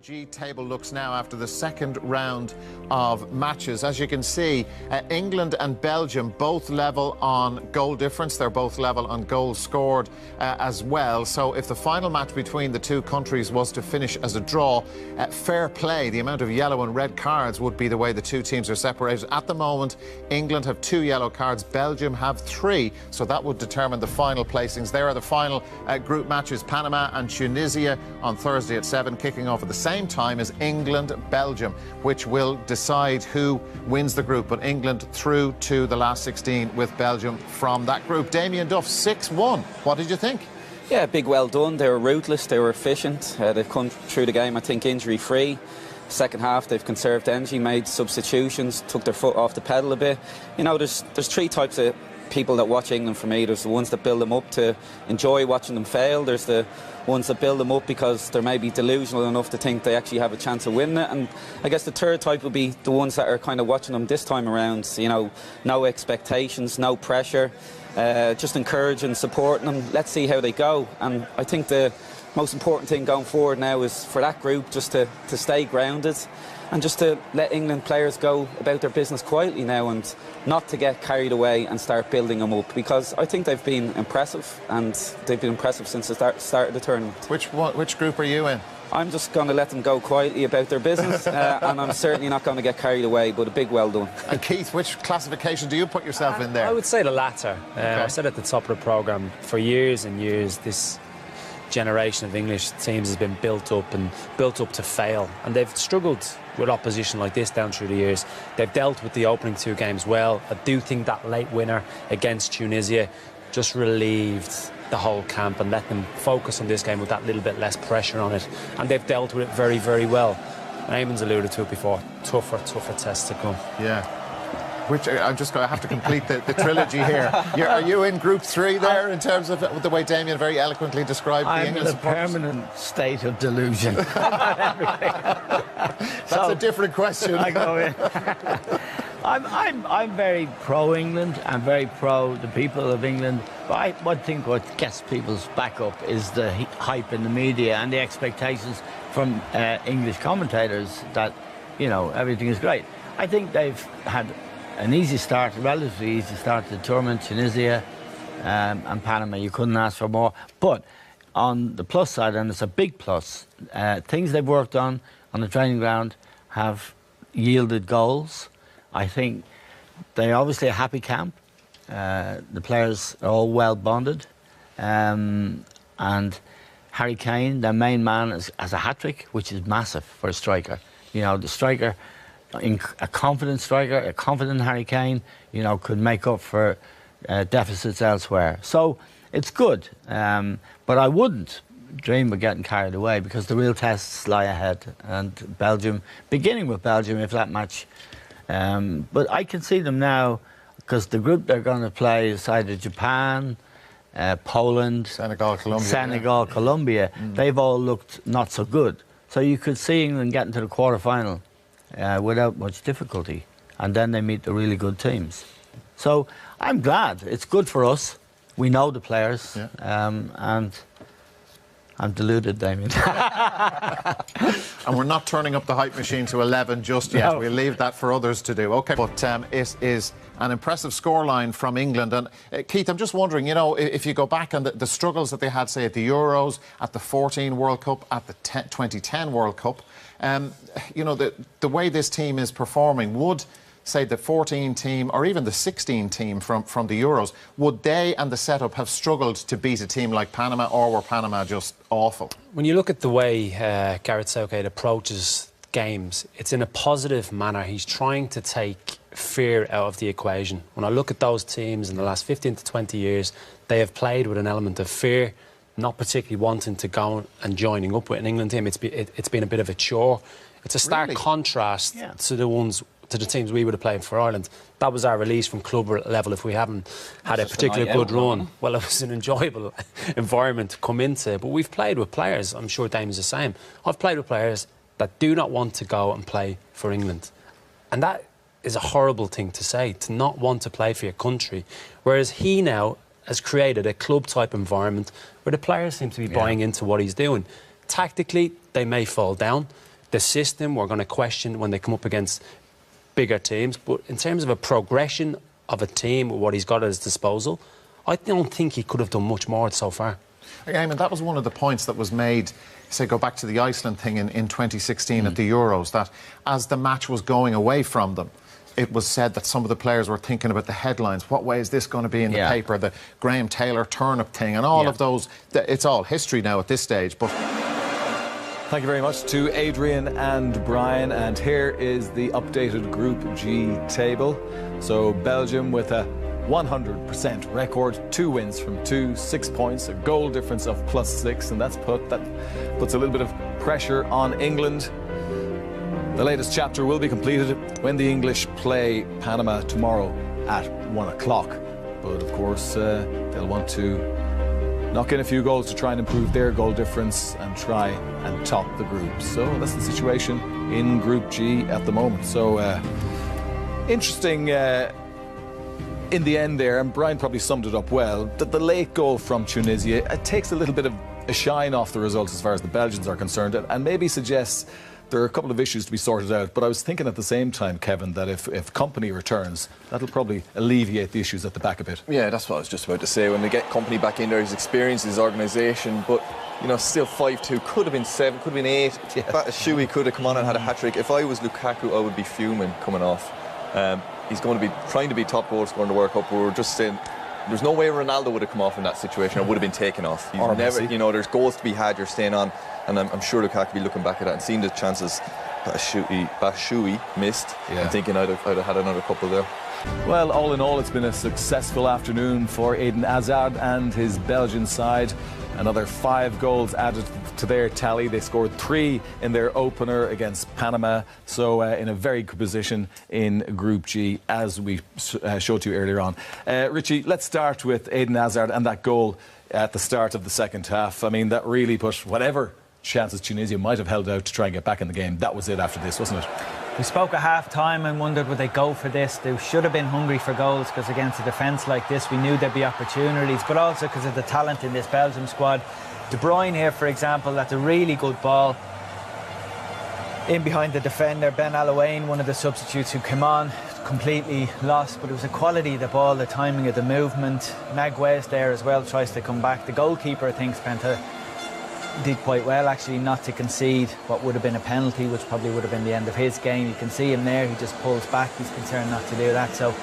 G table looks now after the second round of matches. As you can see, England and Belgium both level on goal difference. They're both level on goals scored as well. So if the final match between the two countries was to finish as a draw, fair play, the amount of yellow and red cards would be the way the two teams are separated. At the moment, England have 2 yellow cards, Belgium have 3. So that would determine the final placings. There are the final group matches, Panama and Tunisia on Thursday at 7, kicking off at the same time as England-Belgium, which will decide who wins the group. But England through to the last 16 with Belgium from that group. Damien Duff, 6-1. What did you think? Yeah, big well done. They were ruthless, they were efficient. They've come through the game, I think, injury-free. Second half, they've conserved energy, made substitutions, took their foot off the pedal a bit. You know, there's 3 types of people that watch England for me. There's the ones that build them up to enjoy watching them fail. There's the ones that build them up because they're maybe delusional enough to think they actually have a chance of winning it. And I guess the third type would be the ones that are kind of watching them this time around. You know, no expectations, no pressure, just encouraging, supporting them. Let's see how they go. And I think the most important thing going forward now is for that group just to stay grounded and just to let England players go about their business quietly now and not to get carried away and start building them up, because I think they've been impressive, and they've been impressive since the start of the tournament. Which group are you in? I'm just going to let them go quietly about their business and I'm certainly not going to get carried away, but a big well done. And Keith, which classification do you put yourself in there? I would say the latter. Okay. I said at the top of the programme, for years and years, this generation of English teams has been built up to fail, and they've struggled with opposition like this down through the years. They've dealt with the opening 2 games well. I do think that late winner against Tunisia just relieved the whole camp and let them focus on this game with that little bit less pressure on it, and they've dealt with it very, very well. Eamon's alluded to it before, tougher tests to come. Yeah. Which I'm just going to have to complete the trilogy here. Are you in Group 3 there in terms of the way Damien very eloquently described the England supporters? I'm in a permanent state of delusion. That's a different question. I go in. I'm very pro-England. I'm very pro the people of England. But I think what gets people's back up is the hype in the media and the expectations from English commentators that, you know, everything is great. I think they've had an easy start, a relatively easy start to the tournament. Tunisia and Panama, you couldn't ask for more. But on the plus side, and it's a big plus, things they've worked on the training ground have yielded goals. I think they're obviously a happy camp. The players are all well bonded. And Harry Kane, their main man, has a hat-trick, which is massive for a striker. You know, the striker, a confident striker, a confident Harry Kane, you know, could make up for deficits elsewhere. So it's good, but I wouldn't dream of getting carried away, because the real tests lie ahead, and Belgium, beginning with Belgium, if that match. But I can see them now, because the group they're going to play is either Japan, Poland, Senegal, Colombia. They've all looked not so good. So you could see England getting to the quarter-final without much difficulty, and then they meet the really good teams. So I'm glad. It's good for us. We know the players, and I'm deluded, Damien. And we're not turning up the hype machine to 11 just yet. No. We'll leave that for others to do. OK, but it is an impressive scoreline from England. And Keith, I'm just wondering, you know, if you go back on the struggles that they had, say, at the Euros, at the 14 World Cup, at the 2010 World Cup, you know, the way this team is performing, would, say, the 14 team or even the 16 team from the Euros, would they and the setup have struggled to beat a team like Panama, or were Panama just awful? When you look at the way Gareth Southgate approaches games, it's in a positive manner. He's trying to take fear out of the equation. When I look at those teams in the last 15 to 20 years, they have played with an element of fear, not particularly wanting to go and joining up with an England team. It's been a bit of a chore. It's a stark contrast to the teams we would have played for Ireland. That was our release from club level if we haven't had a particularly good run. Well, it was an enjoyable environment to come into. But we've played with players, I'm sure Dame's the same. I've played with players that do not want to go and play for England. And that is a horrible thing to say, to not want to play for your country. Whereas he now has created a club-type environment where the players seem to be buying into what he's doing. Tactically, they may fall down. the system we're going to question when they come up against bigger teams. But in terms of a progression of a team with what he's got at his disposal, I don't think he could have done much more so far. I mean, that was one of the points that was made, say, go back to the Iceland thing in 2016 at the Euros, that as the match was going away from them, it was said that some of the players were thinking about the headlines. What way is this going to be in the paper? The Graham Taylor turnip thing and all of those. It's all history now at this stage. But thank you very much to Adrian and Brian. And here is the updated Group G table. So Belgium with a 100% record, 2 wins from 2, 6 points, a goal difference of +6, and that puts a little bit of pressure on England. The latest chapter will be completed when the English play Panama tomorrow at 1 o'clock. But of course, they'll want to knock in a few goals to try and improve their goal difference and try and top the group. So that's the situation in Group G at the moment. So interesting in the end there, and Brian probably summed it up well, that the late goal from Tunisia, it takes a little bit of a shine off the results as far as the Belgians are concerned, and maybe suggests there are a couple of issues to be sorted out. But I was thinking at the same time, Kevin, that if Company returns, that'll probably alleviate the issues at the back a bit. Yeah, that's what I was just about to say. When they get Company back in there, his experience, his organisation, but you know, still 5-2, could have been 7, could have been 8. Shuey could have come on and had a hat-trick. If I was Lukaku, I would be fuming coming off. He's going to be trying to be top goal scorer in the World Cup. We were just saying there's no way Ronaldo would have come off in that situation or would have been taken off. He's never, you know, there's goals to be had, you're staying on, and I'm sure Lukaku will be looking back at that and seeing the chances Shuey missed and thinking I'd have had another couple there. Well, all in all, it's been a successful afternoon for Eden Hazard and his Belgian side. Another 5 goals added to their tally. They scored 3 in their opener against Panama, so in a very good position in Group G, as we showed you earlier on. Richie, let's start with Eden Hazard and that goal at the start of the second half. I mean, that really put whatever chances Tunisia might have held out to try and get back in the game. That was it after this, wasn't it? We spoke at half-time and wondered would they go for this. They should have been hungry for goals, because against a defence like this we knew there'd be opportunities, but also because of the talent in this Belgium squad. De Bruyne here, for example, that's a really good ball in behind the defender. Ben Allouane, one of the substitutes who came on, completely lost, but it was the quality of the ball, the timing of the movement. Naguez there as well tries to come back. The goalkeeper, I think, did quite well actually not to concede what would have been a penalty, which probably would have been the end of his game. You can see him there, he just pulls back, he's concerned not to do that. So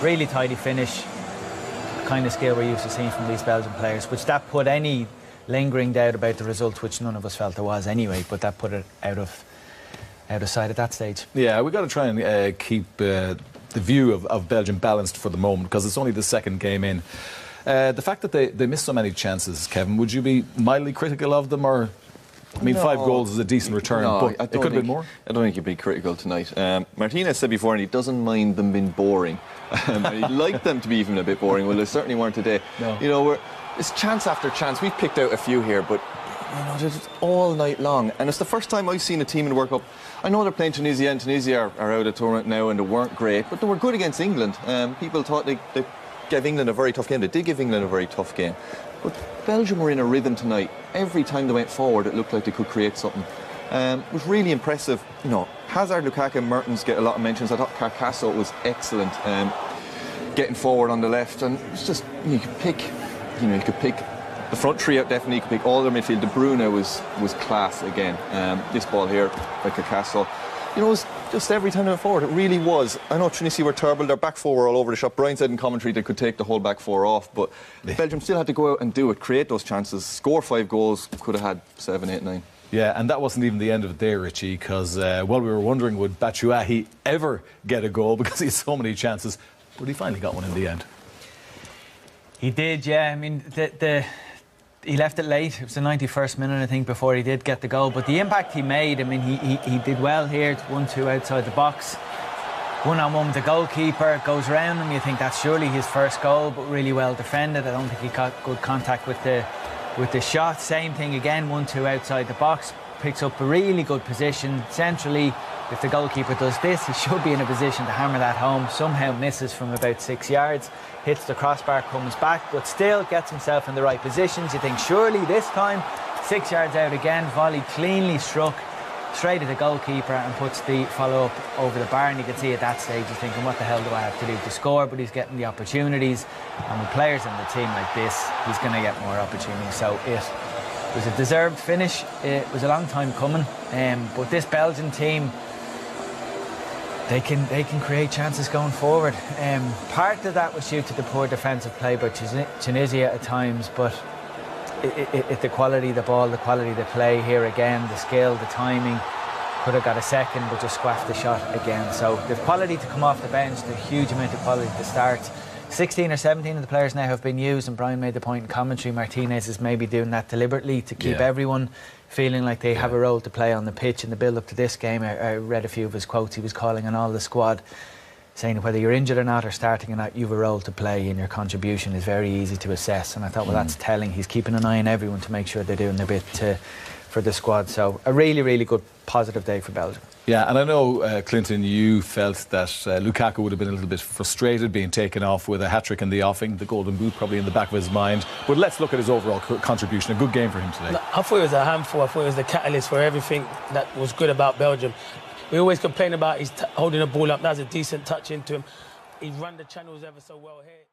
really tidy finish, the kind of skill we're used to seeing from these Belgian players, which that put any lingering doubt about the result, which none of us felt there was anyway, but that put it out of sight at that stage. Yeah, we've got to try and keep the view of Belgium balanced for the moment, because it's only the second game in. The fact that they missed so many chances, Kevin, would you be mildly critical of them? Or, I mean, 5 goals is a decent return, but it could have been more. I don't think you'd be critical tonight. Martinez said before, and he doesn't mind them being boring. He'd like them to be even a bit boring. Well, they certainly weren't today. No. You know, it's chance after chance. We've picked out a few here, but you know, just all night long. And it's the first time I've seen a team in the World Cup. I know they're playing Tunisia, and Tunisia are out of the tournament now, and they weren't great, but they were good against England. People thought they gave England a very tough game. They did give England a very tough game. But Belgium were in a rhythm tonight. Every time they went forward, it looked like they could create something. It was really impressive. You know, Hazard, Lukaku and Mertens get a lot of mentions. I thought Carcasso was excellent getting forward on the left. And it's just, you could pick the front three out definitely. You could pick all their midfield. De Bruyne was class again. This ball here by Carcasso. You know, it was just every time they went forward, it really was. I know Tunisia were terrible, their back four were all over the shop. Brian said in commentary they could take the whole back four off, but Belgium still had to go out and do it, create those chances, score 5 goals, could have had 7, 8, 9. Yeah, and that wasn't even the end of it there, Richie, because while we were wondering would Batshuayi ever get a goal because he had so many chances, but he finally got one in the end. He did, yeah. I mean, he left it late. It was the 91st minute, I think, before he did get the goal. But the impact he made, I mean, he did well here. 1-2 outside the box. 1-on-1 with the goalkeeper, goes around him. You think that's surely his first goal, but really well defended. I don't think he got good contact with the shot. Same thing again, 1-2 outside the box. Picks up a really good position centrally. If the goalkeeper does this, he should be in a position to hammer that home. Somehow misses from about 6 yards, hits the crossbar, comes back, but still gets himself in the right positions. You think surely this time 6 yards out again, volley cleanly struck, straight at the goalkeeper and puts the follow-up over the bar, and you can see at that stage he's thinking, what the hell do I have to do to score? But he's getting the opportunities, and with players in the team like this, he's going to get more opportunities. So it was a deserved finish. It was a long time coming, but this Belgian team, they can create chances going forward. Part of that was due to the poor defensive play by Tunisia at times, but the quality of the ball, the quality of the play here again, the skill, the timing, could have got a second but just squaffed the shot again. So the quality to come off the bench, the huge amount of quality to start. 16 or 17 of the players now have been used, and Brian made the point in commentary, Martinez is maybe doing that deliberately to keep everyone feeling like they have a role to play on the pitch. In the build-up to this game, I read a few of his quotes. He was calling on all the squad, saying whether you're injured or not or starting or not, you have a role to play, and your contribution is very easy to assess. And I thought, well, that's telling. He's keeping an eye on everyone to make sure they're doing their bit for the squad. So a really, really good, positive day for Belgium. Yeah, and I know, Clinton, you felt that Lukaku would have been a little bit frustrated being taken off with a hat-trick in the offing, the golden boot probably in the back of his mind. But let's look at his overall contribution. A good game for him today. No, I thought it was a handful. I thought it was the catalyst for everything that was good about Belgium. We always complain about he's holding the ball up. That's a decent touch into him. He's run the channels ever so well here.